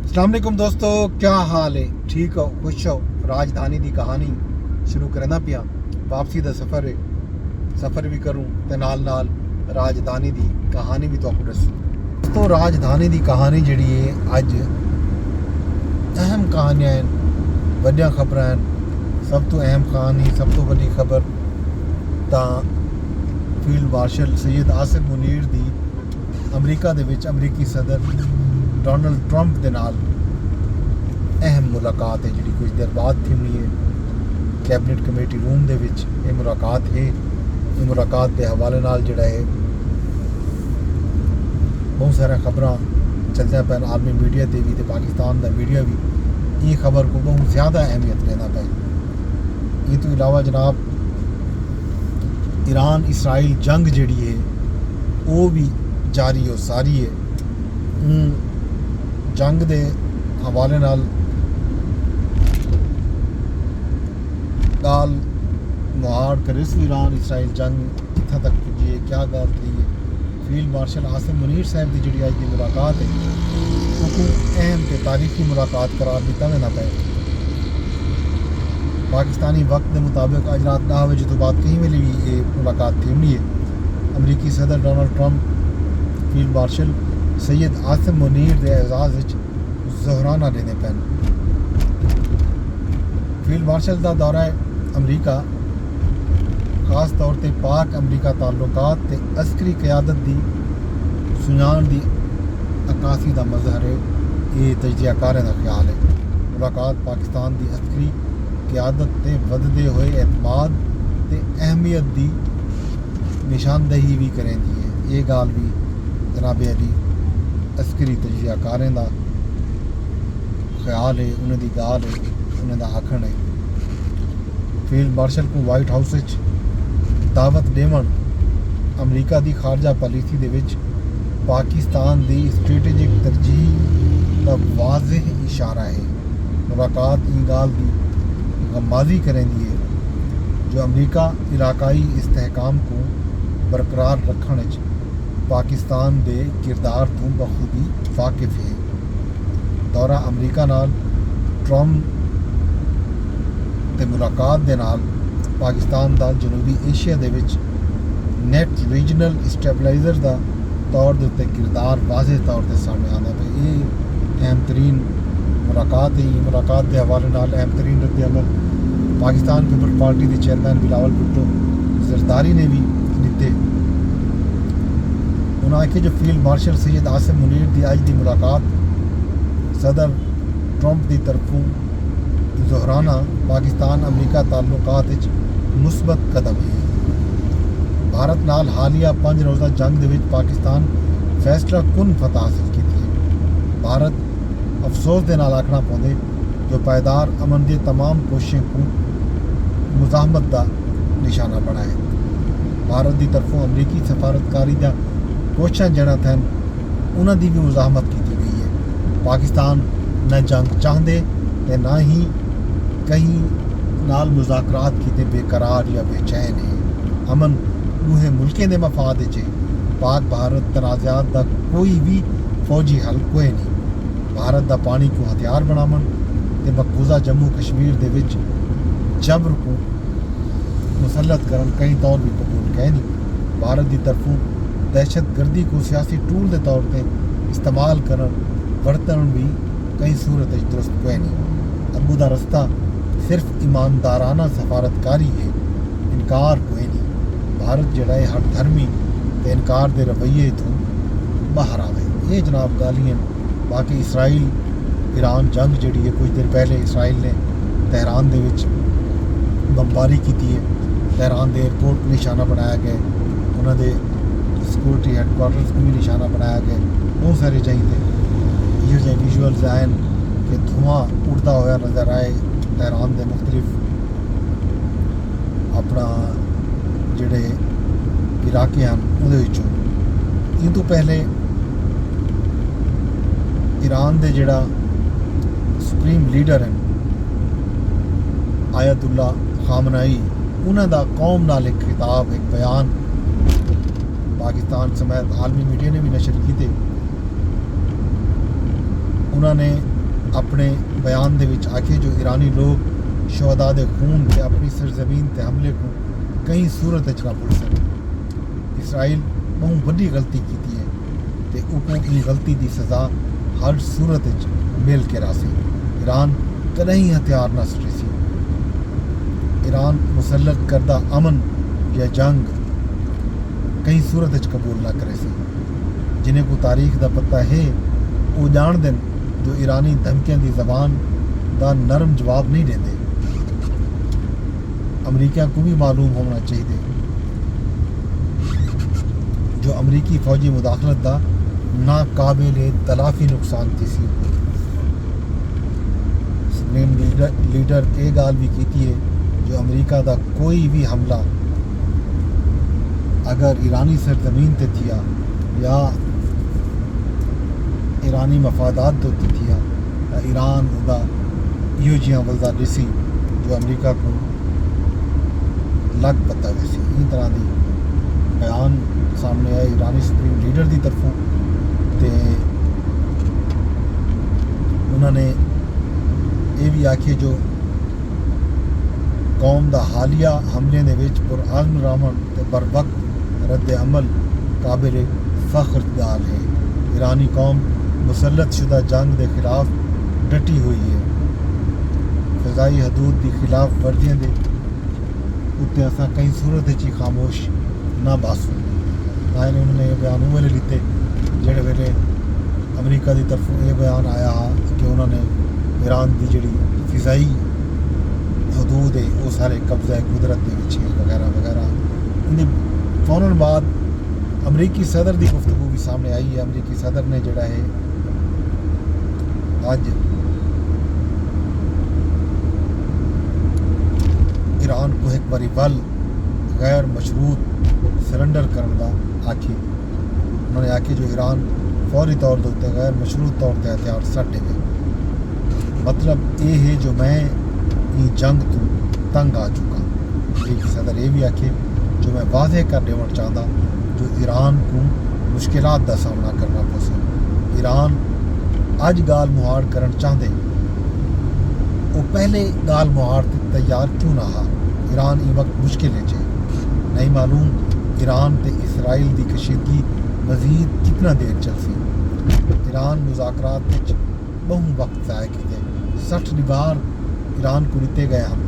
अस्सलाम वालेकुम दोस्तों, क्या हाल है? ठीक हो, खुश हो? राजधानी की कहानी शुरू करना पिया। वापसी का सफ़र है, सफ़र भी करूँ तो नाल नाल राजधानी की कहानी भी तो दसूँ। तो राजधानी की कहानी जी है अज अहम कहानियाँ हैं, वड्डियां खबर हैं। सब तो अहम कहानी, सब तो वड्डी खबर तो फील्ड मार्शल सैयद आसिम मुनीर की अमरीका दे विच अमरीकी सदर डोनाल्ड ट्रंप के नाल अहम मुलाकात है जी कुछ देर बाद थी हुई है कैबिनेट कमेटी रूम दे विच। ये मुलाकात है, ये मुलाकात के हवाले नाल जिहड़ा है बहुत सारा खबर चलदियां पैन आलमी मीडिया ते भी ते पाकिस्तान का मीडिया भी ये खबर को बहुत ज़्यादा अहमियत देना पे। ये तो इलावा जनाब ईरान इसराइल जंग जिहड़ी है वो भी जारी हो सारी है। जंग के हवाले नाल गाल मुहाड़ करे ईरान इसराइल जंग कित्थे तक पुजी है, क्या गल थी है। फील्ड मार्शल आसिम मुनीर साहब की जी अज की मुलाकात है उसको अहम ते तारीखी मुलाकात करार दिता ना पे। पाकिस्तानी वक्त के मुताबिक अज रात 10 बजे तो बाद कहीं वेले भी ये मुलाकात थी होनी है। अमरीकी सदर Donald Trump field marshal Syed Asim Munir के एजाज़ ज़ोहराना देने पैन। फील्ड मार्शल का दौरा अमरीका खास तौर पर पाक अमरीका ताल्लुकात ते अस्करी क़यादत की सुजान की अक्कासी का मजहर है। ये तजज़ियाकारें का ख्याल है मुलाकात पाकिस्तान की अस्करी क़यादत ते वधदे हुए एतमाद ते अहमियत की निशानदही भी करेंदी है। ये गाल भी जनाब अली अस्करी तजज़ियाकारें का ख्याल है, उन्हें गाल है, उन्हें आखण है। फील्ड मार्शल को वाइट हाउस दावत देवन अमरीका की खारजा पॉलिसी दे विच पाकिस्तान की स्ट्रेटेजिक तरजीह का वाज़ेह इशारा है। मुलाकात ई गाल की गमाजी करेंदी है जो अमरीका इलाकाई इस्तेहकाम को बरकरार रखने पाकिस्तान के किरदार तो बखूबी वाकिफ है। दौरा अमरीका नाल ट्रंप ते मुलाकात दे नाल पाकिस्तान का जनूबी एशिया दे विच नेट रीजनल स्टेबलाइजर का तौर के उत्ते किरदार वाज़ेह तौर पर सामने आना पे। ये अहम तरीन मुलाकात है। ये मुलाकात के हवाले नाल अहम तरीन रद्द अमल पाकिस्तान पीपल पार्टी के चेयरमैन बिलावल भुट्टो जरदारी ने भी दिते। उन्होंने आखे जो फील्ड मार्शल सैयद आसिम मुनीर की अज की मुलाकात सदर ट्रंप की तरफों ज़ोहराना पाकिस्तान अमरीका ताल्लुकात मुस्बत कदम है। भारत नाल हालिया 5 रोज़ा जंग दे विच पाकिस्तान फैसला कुन फतह हासिल की थी। भारत अफसोस के नाल आखना पौंदे जो पायदार अमन की तमाम कोशिशों को मुजाहमत का निशाना बनाए। भारत की तरफों अमरीकी सफारतकारी का कोशिशें जड़ा थन उन्होंने भी मुजाहमत की गई है। पाकिस्तान न जंग चाहते ते ना ही कहीं नाल मुज़ाकरात की बेकरार या बेचैन है। अमन दूहे मुल्कें दे मफाद च पाक भारत तनाज़ात का कोई भी फौजी हल कोई नहीं। भारत का पानी को हथियार बनावन ते मकबूजा जम्मू कश्मीर दे विच जबर को मुसलत करन कई तौर भी कबूल कह नहीं। भारत की तरफों दहशत गर्दी को सियासी टूल के तौर पर इस्तेमाल करन बरतन भी कई सूरत दुरुस्त कोई नहीं। अबू का रस्ता सिर्फ ईमानदाराना सफारतकारी है, इनकार कोई नहीं। भारत जड़ा है हर धर्मी ते इनकार के रवैये तो बाहर आवे। ये जनाब गालियाँ। बाकी इसराइल ईरान जंग जी है कुछ देर पहले इसराइल ने तेहरान दे विच बमबारी की है। तेहरान के एयरपोर्ट को निशाना बनाया गया, उन्होंने सिक्योरिटी हैडकुआर्टर्स को भी निशाना बनाया गया। बहुत सारे चाहिए ये विजुअल्स आए कि धुआं उड़ता हुआ नज़र आए तेहरान के मुख्तलिफ अपना जोड़े इलाके हैं उन्हें। ये तो पहले ईरान के जोड़ा सुप्रीम लीडर हैं आयतुल्ला खामनाई उन्होंने कौम नाल एक खिताब एक बयान पाकिस्तान समेत आलमी मीडिया ने भी नशर किए। उन्होंने اپنے بیان دے وچ آکھے جو ایرانی لوگ شہداء دے خون تے اپنی سرزمین تے حملے کو کئی صورت نہ بھول سکے. اسرائیل بہت بڑی غلطی کیتی ہے تے اوپر کی غلطی دی سزا ہر صورت مل کے راسی. ایران کدیں ہتھیار نہ سٹے سی. ایران مسلط کردہ امن یا جنگ کئی صورت قبول نہ کرے سی. جنہیں کو تاریخ دا پتہ ہے وہ جان دن جو ایرانی دھمکیاں دی زبان دا نرم جواب نہیں دیتے. امریکہ کو بھی معلوم ہونا چاہیے جو امریکی فوجی مداخلت دا ناقابل تلافی نقصان تھی سی. سپریم لیڈر یہ گال بھی کیتی ہے جو امریکہ دا کوئی بھی حملہ اگر ایرانی سرزمین تے تھیا یا ایرانی مفادات تو تھیا یا ایران دا یہ جیاں ولدا ڈسی جو امریکہ کو لگ پتہ ویسی. یہ طرح دی بیان سامنے آئے ایرانی سپریم لیڈر دی طرفوں تے انہوں نے یہ بھی آکھے جو قوم دا حالیہ حملے دے وچ پرامن رامن تے بر وقت رد عمل قابل فخر گال ہے. ایرانی قوم مسلط شدہ جنگ دے خلاف ڈٹی ہوئی ہے. فضائی حدود دی خلاف ورزیاں دے اتنے اساں کئی صورت چی خاموش نہ باسوں. ظاہر انہوں نے یہ بیان ویلے لیتے جڑے ویلے امریکہ دی طرفوں یہ بیان آیا کہ انہوں نے ایران دی جڑی فضائی حدود ہے وہ سارے قبضہ قدرت دے وچ وغیرہ وغیرہ. ان فوراً بعد امریکی صدر دی گفتگو بھی سامنے آئی ہے. امریکی صدر نے جڑا ہے اج ایران کو ایک باری ول غیر مشروط سرنڈر کرنے دا آکھی. انہوں نے آکھی جو ایران فوری طور دے غیر مشروط طور تے ہتھیار سٹے گئے. مطلب یہ ہے جو میں یہ جنگ تو تنگ آ چکا. امریکی صدر یہ بھی آکھے جو میں واضح کر دینا چاہتا جو ایران کو مشکلات دا سامنا کرنا پسے. ایران اج گال مہار کرن چاہتے وہ پہلے گال مہار تے تیار کیوں نہ ہا. ایران یہ وقت مشکل ہے نہیں معلوم ایران تے اسرائیل دی کشیدگی مزید کتنا دیر چل سی. ایران مذاکرات وچ بہت وقت ضائع کیتے. 60 بار ایران کو لیتے گئے ہم.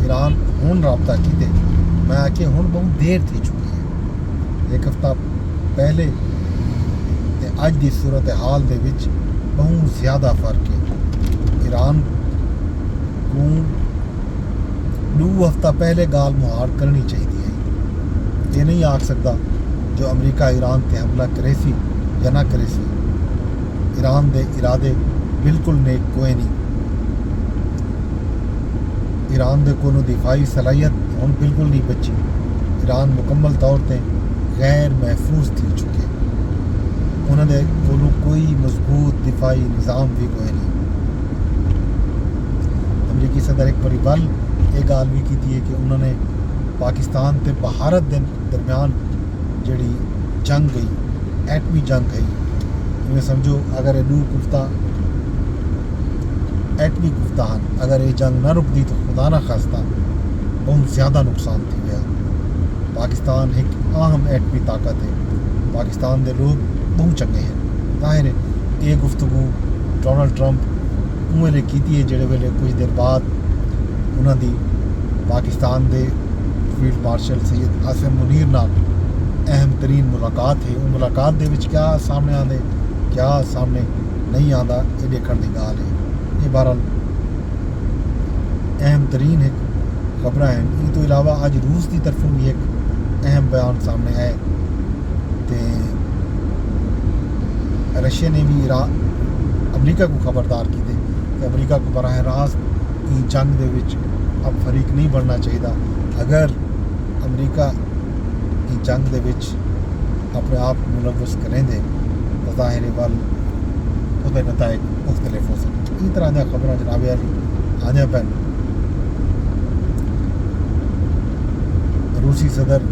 ایران ہون رابطہ کیتے میں آکے ہون بہت دیر تھی چکی ہے. ایک ہفتہ پہلے تے اج دی صورتحال دے وچ بہت زیادہ فرق ہے. ایران کو 2 ہفتہ پہلے گال مہار کرنی چاہیے. یہ نہیں آکھ سکتا جو امریکہ ایران تے حملہ کرے سی یا نہ کرے سی. ایران دے ارادے بالکل نیک کوئی نہیں. ایران دے کو دفاعی صلاحیت ہن بالکل نہیں بچی. ایران مکمل طور تے غیر محفوظ تھی چکے. انہوں نے کوئی مضبوط دفاعی نظام بھی کوئی نہیں. امریکی صدر ایک بڑی ول یہ گال بھی کی ہے کہ انہوں نے پاکستان تے بھارت دے درمیان جڑی جنگ گئی ایٹمی جنگ گئی میں سمجھو اگر یہ 2 گفتہ ایٹمی گفتہ اگر یہ جنگ نہ رک دی تو خدا نہ خواستہ بہت زیادہ نقصان تھی گیا. پاکستان ایک اہم ایٹمی طاقت ہے. پاکستان دے لوگ بہت چنگے ہیں. ظاہر ہے یہ گفتگو ڈونلڈ ٹرمپ ویلے کیتی ہے جڑے ویلے کچھ دیر بعد انہوں دی پاکستان دے فیلڈ مارشل سید عاصم منیر نال اہم ترین ملاقات ہے. وہ ملاقات دے وچ کیا سامنے آندے کیا سامنے نہیں آندا یہ دیکھن دی گال ہے. یہ بہرحال اہم ترین ایک خبریں ہیں. یہ تو علاوہ اج روس کی طرفوں بھی ایک اہم بیان سامنے آئے تے رشیا نے بھی امریکہ کو خبردار کی تھے کہ امریکہ کو براہ راست کی جنگ دے وچ اب فریق نہیں بننا چاہیے. اگر امریکہ کی جنگ دے وچ اپنے آپ کو ملوث کریں دے تو ظاہر وال وہ نتائج مختلف ہو سکتے. اس طرح دیا خبریں جناب علی آنے پین. روسی صدر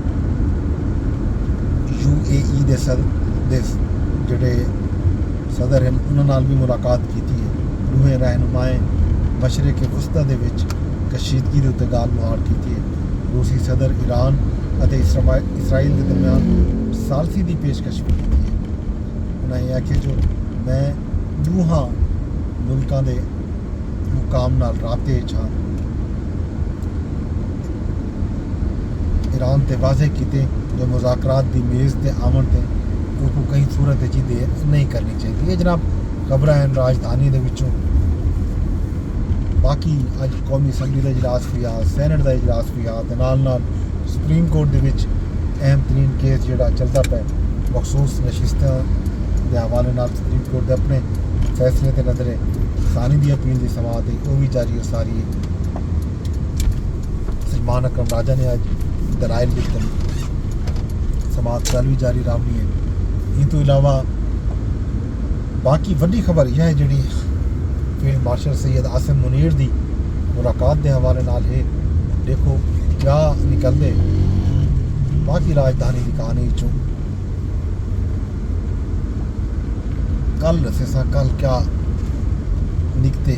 UAE دے جڑے صدر ہیں انہوں نے بھی ملاقات کی تھی. ਦੋਵੇਂ ਰਹਿਨੁਮਾਏ ਮਸ਼ਰਕ ਵਸਤਾ ਦੇ ਵਿੱਚ ਕਸ਼ੀਦਗੀ ਦੇ ਉੱਤੇ ਗਾਲ ਮੁਹਾਰ ਕੀਤੀ ਹੈ। ਰੂਸੀ ਸਦਰ ਈਰਾਨ ਅਤੇ ਇਸਰਾਈਲ ਦੇ ਦਰਮਿਆਨ ਸਾਲਸੀ ਦੀ ਪੇਸ਼ਕਸ਼ ਵੀ ਕੀਤੀ ਹੈ। ਉਹਨਾਂ ਇਹ ਆਖਿਆ ਜੋ ਮੈਂ ਦੋਹਾਂ ਮੁਲਕਾਂ ਦੇ ਹੁਕਾਮ ਨਾਲ ਰਾਬਤੇ ਵਿੱਚ ਹਾਂ। ईरान ते वाज़े कीते जो मुज़ाकरात दी मेज़ ते आमन ते उनको कहीं सूरत जी देर नहीं करनी चाहिए। ये जनाब खबर हैं राजधानी दे विचों। बाकी अज कौमी असैंबली का इजलास भी आ, सैनट का इजलास भी आ, ते नाल नाल सुप्रीम कोर्ट दे विच अहम तरीन केस जिहड़ा चलदा पिया मखसूस नशिस्तां दे हवाले नाल सुप्रीम कोर्ट दे अपने फैसले ते नज़रे सानी दी अपील दी समाअत है वो भी जारी उसारी है। सलमान अकरम राजा ने अज दलाइल विद समाअत कल भी जारी रावनी है। इन तो इलावा बाकी वड्डी खबर यह है जी फील्ड मार्शल सैयद आसिम मुनीर की मुलाकात के हवाले नाल है। देखो क्या निकलते बाकी राजधानी की कहानी चो कल दसे कल क्या निकते,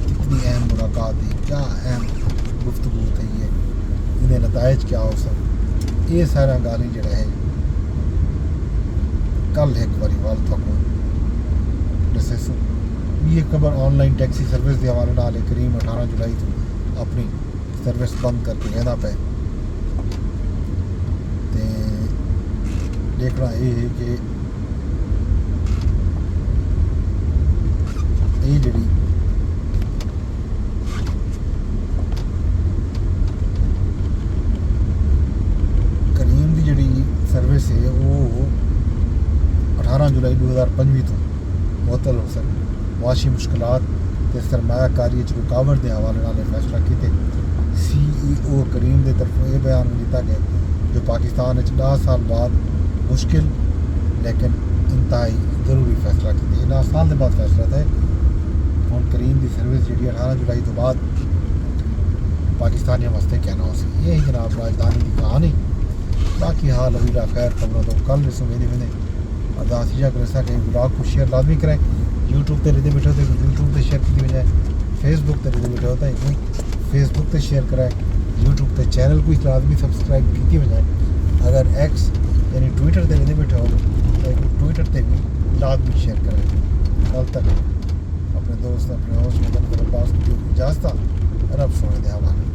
कितनी अहम मुलाकात है, क्या अहम गुफ्तगू थी है, इन्हें नतायज क्या हो सब ये सारा गाली जड़ा है कल एक बारी वाल थको दसे सो ये खबर ऑनलाइन टैक्सी सर्विस के हवाले नाल करीम 18 जुलाई तो अपनी सर्विस बंद करके रहना पे। ते देखना ये है कि ये जड़ी सर्विस है वो 18 जुलाई 2025 तो मुअत्तल हो सके। मुआशी मुश्किलात ते सरमायाकारी रुकावट के हवाले नाल फैसला किए। CEO करीम के तरफों यह बयान दिता गया जो पाकिस्तान 10 साल बाद मुश्किल लेकिन इंतहाई जरूरी फैसला किया। 10 साल के बाद फैसला था हम करीम की सर्विस जी 18 जुलाई तो बाद पाकिस्तानियों वास्ते क्या ना हो सके। यही जनाब राजधानी की कहानी। बाकी हाल अभी खैर खबरों तो कल भी सुमेदी में अरदासिया कर सके ब्लॉग को शेयर लाजमी करें। यूट्यूब पर रहते बैठे होते यूट्यूब पर शेयर की बजाय फेसबुक पर रहते बैठे होता है फेसबुक पर शेयर कराए। यूट्यूब पर चैनल को लाजमी सब्सक्राइब की बजाय अगर एक्स यानी ट्विटर पर रहते बैठे हो तो ट्विटर पर भी लाजमी शेयर करें। कल तक अपने दोस्त अपने होस्ट में पास इजाज़त रब सोने दे हवाले।